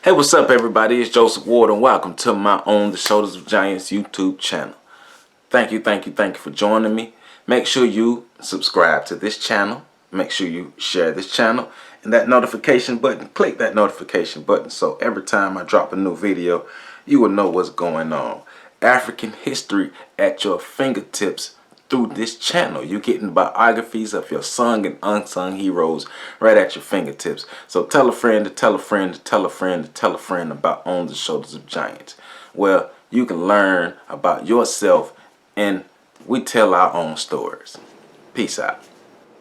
Hey, what's up, everybody? It's Joseph Ward, and welcome to my own The Shoulders of Giants YouTube channel. Thank you for joining me. Make sure you subscribe to this channel. Make sure you share this channel. And that notification button, click that notification button so every time I drop a new video, you will know what's going on. African history at your fingertips through this channel. You're getting biographies of your sung and unsung heroes right at your fingertips. So tell a friend to tell a friend to tell a friend to tell a friend about On the Shoulders of Giants, where you can learn about yourself and we tell our own stories. Peace out.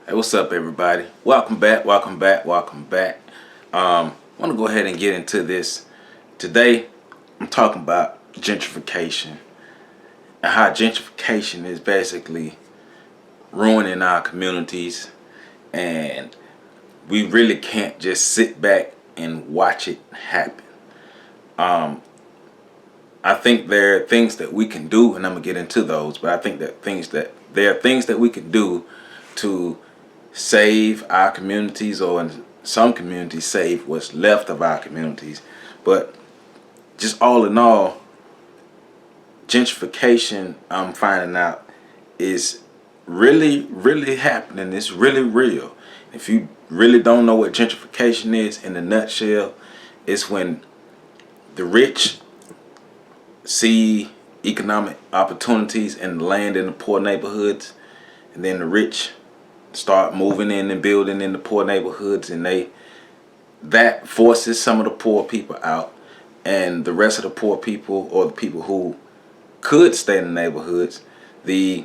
Hey, what's up, everybody? Welcome back. I want to go ahead and get into this. Today, I'm talking about gentrification. And how gentrification is basically ruining our communities, and we really can't just sit back and watch it happen. I think there are things that we can do, and I'm gonna get into those. But I think that there are things that we can do to save our communities, or in some communities save what's left of our communities. But just all in all, gentrification, I'm finding out, is really happening. It's really real. If you really don't know what gentrification is in a nutshell, it's when the rich see economic opportunities and land in the poor neighborhoods, and then the rich start moving in and building in the poor neighborhoods, and that forces some of the poor people out, and the rest of the poor people, or the people who could stay in the neighborhoods, the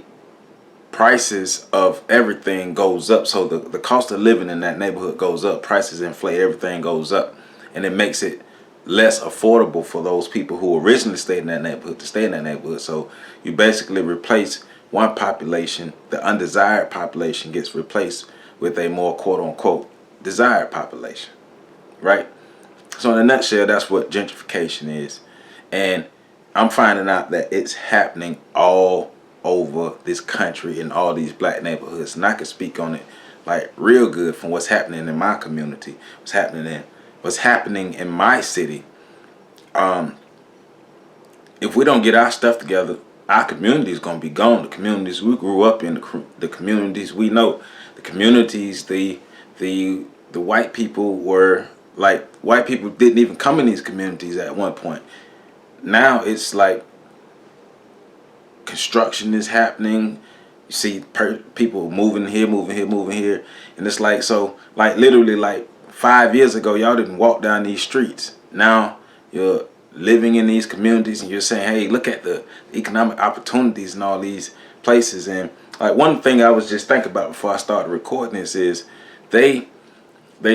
prices of everything goes up. So the cost of living in that neighborhood goes up. Prices inflate, everything goes up, and it makes it less affordable for those people who originally stayed in that neighborhood to stay in that neighborhood. So you basically replace one population, the undesired population gets replaced with a more quote-unquote desired population, right? So in a nutshell, that's what gentrification is. And I'm finding out that it's happening all over this country in all these black neighborhoods, and I can speak on it like real good from what's happening in my community, what's happening in my city. If we don't get our stuff together, our community is gonna be gone. The communities we grew up in, the communities we know, the communities the white people were like. White people didn't even come in these communities at one point. Now it's like construction is happening. You see people moving here, and it's like, so like literally like 5 years ago, y'all didn't walk down these streets. Now you're living in these communities, and you're saying, hey, look at the economic opportunities in all these places. And like one thing I was just thinking about before I started recording this is they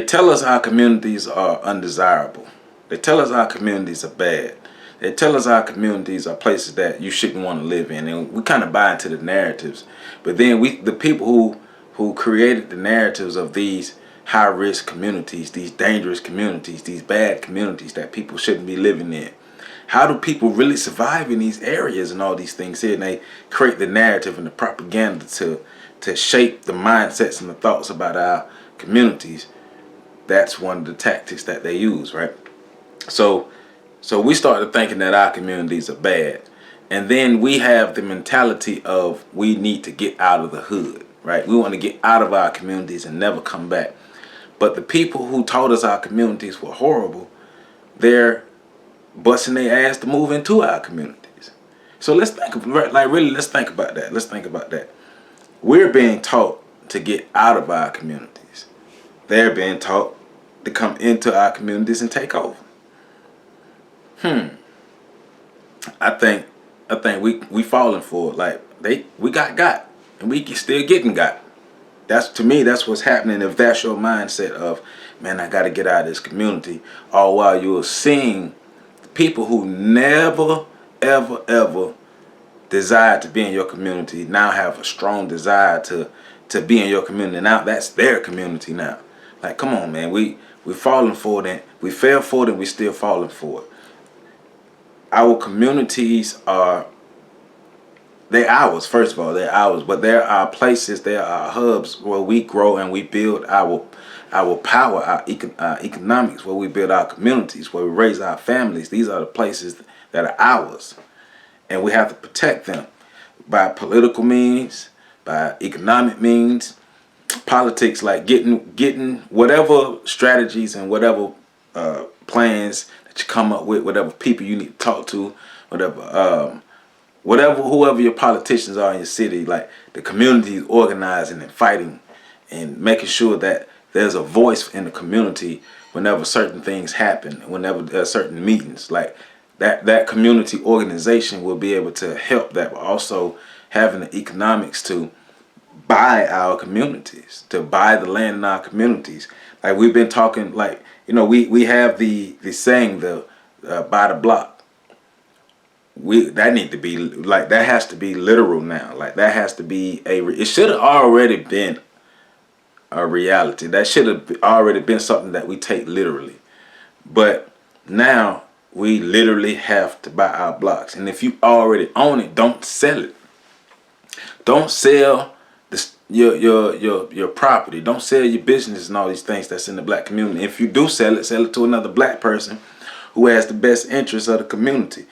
tell us our communities are undesirable. They tell us our communities are bad. They tell us our communities are places that you shouldn't want to live in, and we kind of buy into the narratives. But then the people who created the narratives of these high-risk communities, these dangerous communities, these bad communities that people shouldn't be living in, how do people really survive in these areas and all these things here? And they create the narrative and the propaganda to shape the mindsets and the thoughts about our communities. That's one of the tactics that they use, right? So we started thinking that our communities are bad. And then we have the mentality of we need to get out of the hood, right? We want to get out of our communities and never come back. But the people who told us our communities were horrible, they're busting their ass to move into our communities. So let's think about that. Let's think about that. We're being taught to get out of our communities. They're being taught to come into our communities and take over. I think we falling for it. Like we got and we still getting got. To me, that's what's happening. If that's your mindset of, man, I got to get out of this community, all while you're seeing people who never ever desired to be in your community now have a strong desire to be in your community. Now that's their community now. Like, come on, man, we falling for it. We fell for it, and we still falling for it. Our communities they're ours. First of all, they're ours, but there are places, there are hubs where we grow and we build our power, our economics, where we build our communities, where we raise our families. These are the places that are ours, and we have to protect them by political means, by economic means, politics, like getting whatever strategies and whatever plans that you come up with, whatever people you need to talk to, whatever whoever your politicians are in your city, like the community is organizing and fighting and making sure that there's a voice in the community whenever certain things happen, whenever there are certain meetings, like that community organization will be able to help that, but also having the economics to buy our communities, to buy the land in our communities. Like we've been talking, like, we have the saying, the buy the block. That need to be, like, that has to be literal now. Like that has to be it should have already been a reality. That should have already been something that we take literally. But now we literally have to buy our blocks. And if you already own it, don't sell it. Don't sell your property. Don't sell your business and all these things that's in the black community. If you do sell it to another black person who has the best interests of the community.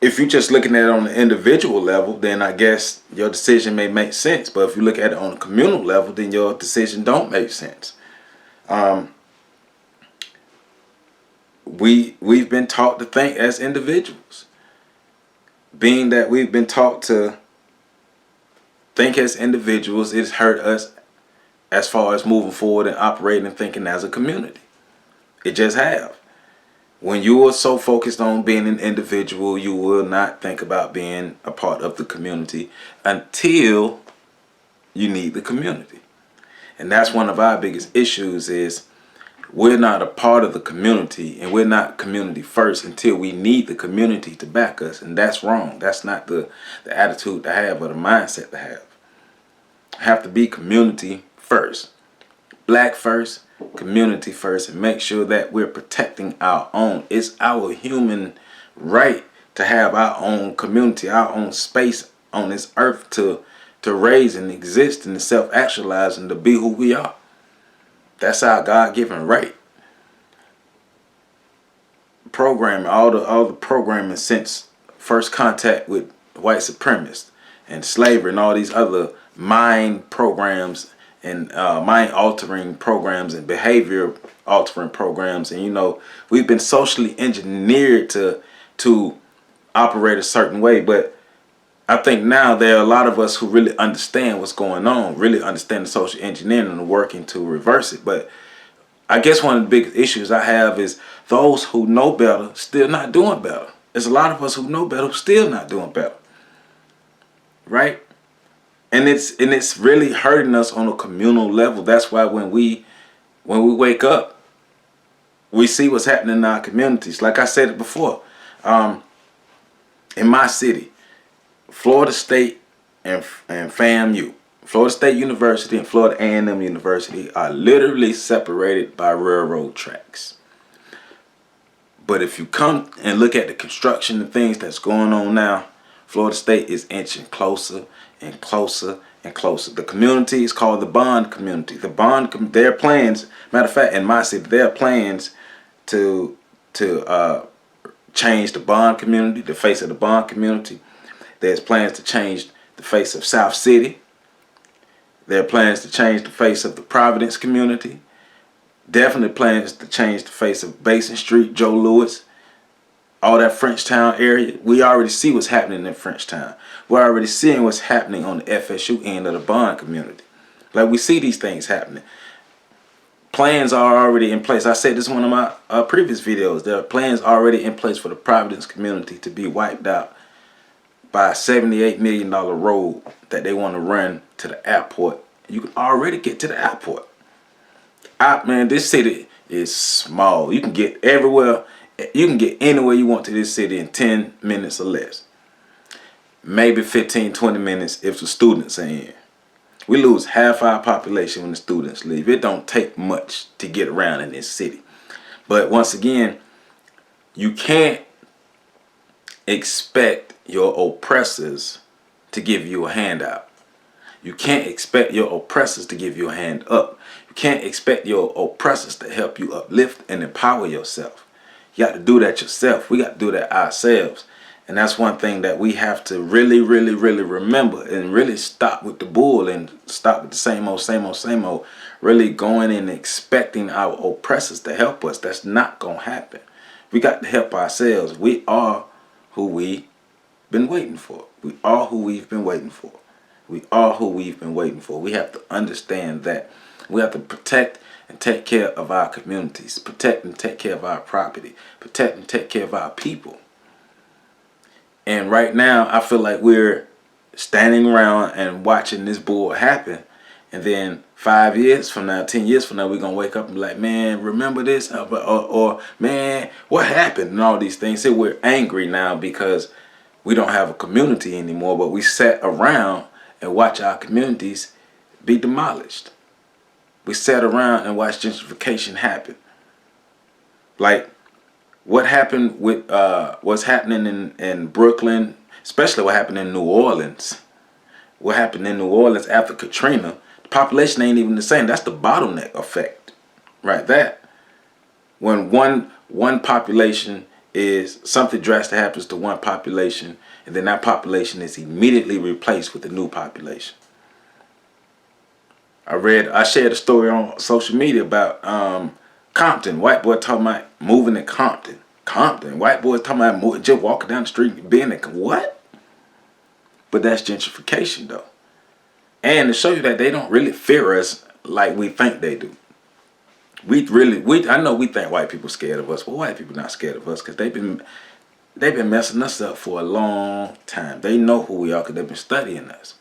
If you're just looking at it on the individual level, then I guess your decision may make sense. But if you look at it on a communal level, then your decision don't make sense. We've been taught to think as individuals. Being that we've been taught to think as individuals, it's hurt us as far as moving forward and operating and thinking as a community. It just have. When you are so focused on being an individual, you will not think about being a part of the community until you need the community. And that's one of our biggest issues, is we're not a part of the community, and we're not community first until we need the community to back us. And that's wrong. That's not the attitude to have, or the mindset to have. Have to be community first. Black first, community first, and make sure that we're protecting our own. It's our human right to have our own community, our own space on this earth to raise and exist and to self-actualize and to be who we are. That's our God-given right. Programming, all the programming since first contact with white supremacists and slavery and all these other mind programs and mind altering programs and behavior altering programs, and we've been socially engineered to operate a certain way. But I think now there are a lot of us who really understand what's going on, really understand the social engineering and working to reverse it. But I guess one of the big issues I have is those who know better still not doing better. There's a lot of us who know better who still not doing better, right? And it's really hurting us on a communal level. That's why when we wake up, we see what's happening in our communities. Like I said it before, in my city, Florida State and FAMU, Florida State University and Florida A&M University are literally separated by railroad tracks. But if you come and look at the construction and things that's going on now, Florida State is inching closer and closer and closer. The community is called the Bond community. Their plans, matter of fact, in my city, their plans to change the Bond community, the face of the Bond community. There's plans to change the face of South City. There are plans to change the face of the Providence community. Definitely plans to change the face of Basin Street, Joe Louis, all that Frenchtown area. We already see what's happening in Frenchtown. We're already seeing what's happening on the FSU end of the Bond community. Like, we see these things happening. Plans are already in place. I said this in one of my previous videos. There are plans already in place for the Providence community to be wiped out by a $78 million road that they want to run to the airport. You can already get to the airport. Man, this city is small. You can get everywhere. You can get anywhere you want to this city in 10 minutes or less. Maybe 15, 20 minutes if the students are in. We lose half our population when the students leave. It don't take much to get around in this city. But once again, you can't expect your oppressors to give you a handout. You can't expect your oppressors to give you a hand up. You can't expect your oppressors to help you uplift and empower yourself. You got to do that yourself. We got to do that ourselves. And that's one thing that we have to really, really, really remember, and really stop with the bull and stop with the same old, same old, same old. Really going and expecting our oppressors to help us. That's not going to happen. We got to help ourselves. We are who we've been waiting for. We are who we've been waiting for. We are who we've been waiting for. We have to understand that. We have to protect and take care of our communities. Protect and take care of our property. Protect and take care of our people. And right now, I feel like we're standing around and watching this bull happen. And then 5 years from now, 10 years from now, we're going to wake up and be like, man, remember this? Or man, what happened? And all these things. So we're angry now because we don't have a community anymore, but we sat around and watch our communities be demolished. We sat around and watched gentrification happen. Like, what happened with what's happening in Brooklyn, especially what happened in New Orleans. What happened in New Orleans after Katrina, the population ain't even the same. That's the bottleneck effect right there. When one population is, something drastic happens to one population, and then that population is immediately replaced with a new population. I shared a story on social media about Compton. White boy talking about moving to Compton. Compton. White boys talking about moving, just walking down the street and being in what? But that's gentrification though. And to show you that they don't really fear us like we think they do. I know we think white people scared of us, but white people not scared of us because they've been messing us up for a long time. They know who we are because they've been studying us.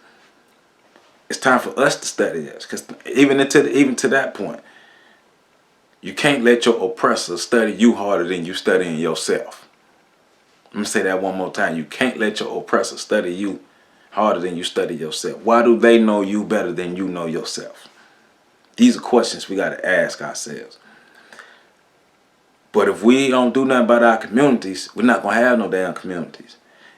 It's time for us to study us, because even to that point, you can't let your oppressor study you harder than you studying yourself. I'm going to say that one more time. You can't let your oppressor study you harder than you study yourself. Why do they know you better than you know yourself? These are questions we got to ask ourselves. But if we don't do nothing about our communities, we're not going to have no damn communities.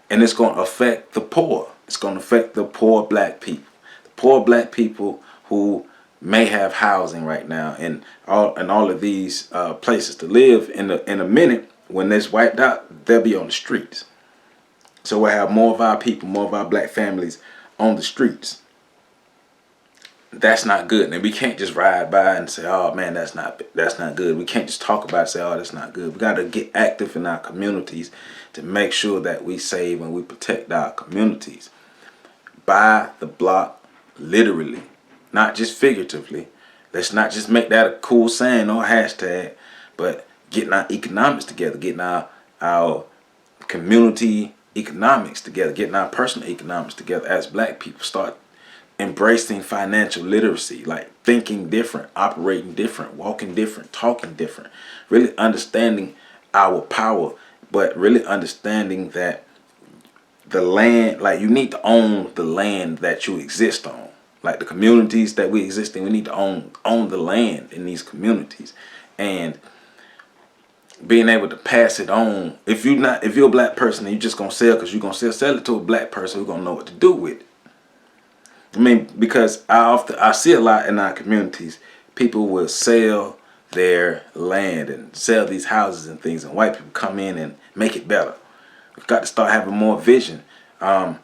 And it's going to affect the poor. It's going to affect the poor black people. The poor black people who may have housing right now and all of these places to live. In a minute, when this wiped out, they'll be on the streets. So we'll have more of our people, more of our black families on the streets. That's not good. And we can't just ride by and say, oh man, that's not good. We can't just talk about it and say, oh, that's not good. We got to get active in our communities to make sure that we save and we protect our communities. By the block, literally, not just figuratively. Let's not just make that a cool saying or hashtag, but getting our economics together, getting our community economics together, getting our personal economics together as black people. Start embracing financial literacy, like thinking different, operating different, walking different, talking different, really understanding our power, but really understanding that the land, like you need to own the land that you exist on. Like the communities that we exist in, we need to own the land in these communities. And being able to pass it on. If you're a black person and you're just gonna sell because you're gonna sell it to a black person who's gonna know what to do with it. I mean, because I see a lot in our communities, people will sell their land and sell these houses and things, and white people come in and make it better. We've got to start having more vision. That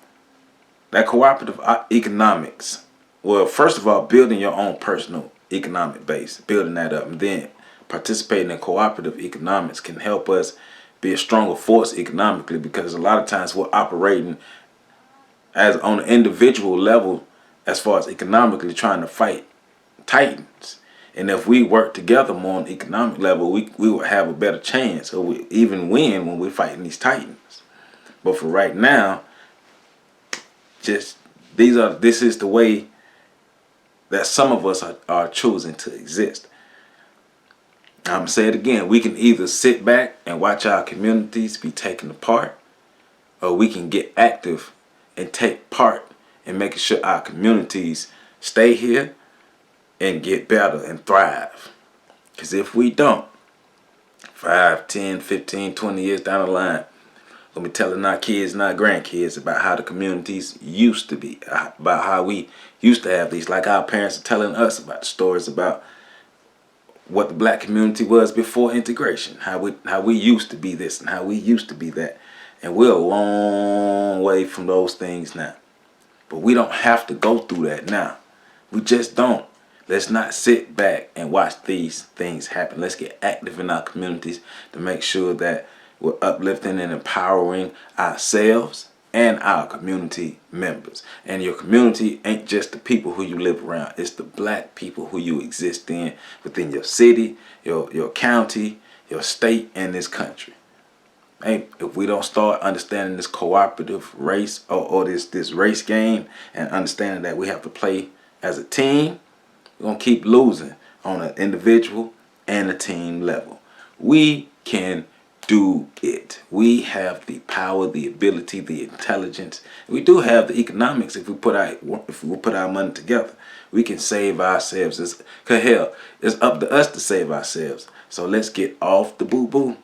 cooperative economics. Well, first of all, building your own personal economic base, building that up, and then participating in cooperative economics can help us be a stronger force economically, because a lot of times we're operating as on an individual level as far as economically trying to fight titans. And if we work together more on the economic level, we will have a better chance, or we even win when we're fighting these titans. But for right now, this is the way that some of us are choosing to exist. I'm going to say it again. We can either sit back and watch our communities be taken apart, or we can get active and take part in making sure our communities stay here and get better and thrive. Because if we don't, 5, 10, 15, 20 years down the line, Gonna be telling our kids and our grandkids about how the communities used to be, about how we used to have these. Like our parents are telling us about the stories about what the black community was before integration, how we used to be this and how we used to be that, and we're a long way from those things now. But we don't have to go through that now. We just don't. Let's not sit back and watch these things happen. Let's get active in our communities to make sure that we're uplifting and empowering ourselves and our community members. And your community ain't just the people who you live around. It's the black people who you exist in within your city, your county, your state, and this country. Hey, if we don't start understanding this cooperative race or this race game and understanding that we have to play as a team, we're going to keep losing on an individual and a team level. We can do it. We have the power, the ability, the intelligence. We do have the economics if we put our money together. We can save ourselves. Cause hell, it's up to us to save ourselves. So let's get off the boo-boo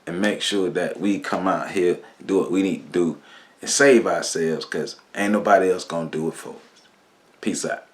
and make sure that we come out here and do what we need to do and save ourselves, because ain't nobody else going to do it for us. Peace out.